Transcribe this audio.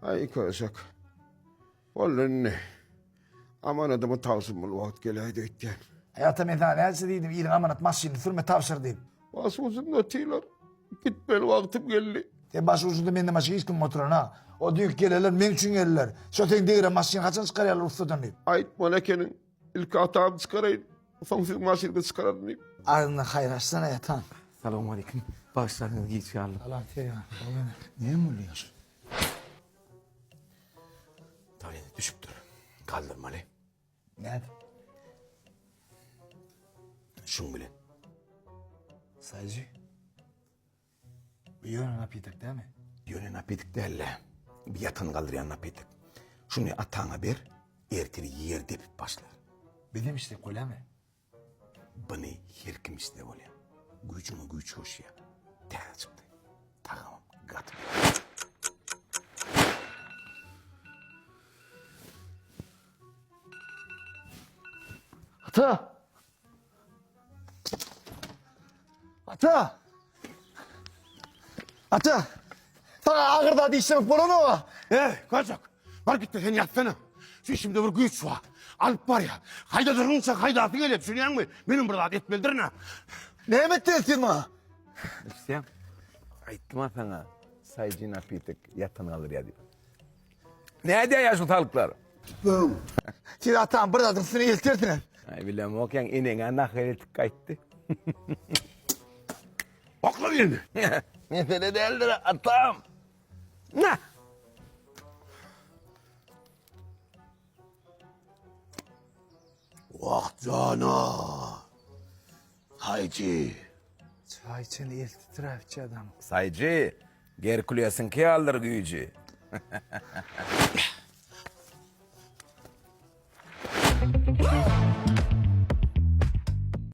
Ay köşek. Vallahi ne? Aman adamı tavsın bul vakit geleydi etken. Hayatım edane else değilim. İyilin amanat maşini sürme tavsır değilim. Bas uzun da tüyler. Gitmeli vaktim geldi. Te başı ucunda benden başka hiç kim motoran ha. O düğük gelirler, men için gelirler. Şöten değire maşini kaçın çıkarıyorlar ustadan deyip. Ait Maleke'nin ilk hatamı çıkarayım. Songsuz maşını çıkararım deyip. Ardından hayır açsana yatan. Selamun aleyküm. Başlarınız geç yallah. Allah te ya. Niye mi oluyorsun? Tabii düşüp dur. Kaldırmalı. Ne? Şunu bilen. Sayji. Bir yöne napıydık değil mi? Yöne napidik değil la. Bir yatan kaldırayan napidik. Şunu atağına bir, ertiri yer depip başlar. Benim işte kule mi? Bana her kim iste ol ya. Gücümü güç hoş ya. Ter çıktı. Tamam. Gat. Ata! Ata! Ata! Sana ağırda dişlemek bana mı var? Kaçak. Var git de sen yatsana. Şu şimdi bir güç var. Alıp var ya. Hayda durunsa hayda atın öyle düşünüyor musun? Benim burada adet bildirin ha. Ne emet ettin bana? İsteyem. Aytma sana. Sayji napidik yatan alır ya diyor. Ne diyor ya şu talıklar? Siz atan buradasın seni iltirtine. Ay bilem oken inen ana hayretik kayıttı. Bakla birini. Mesele değildir atam. Ne? Vah cana. Hayci. Çay içeni iltitirafçı adam. Sayji, gerkules'in ki alır gücü.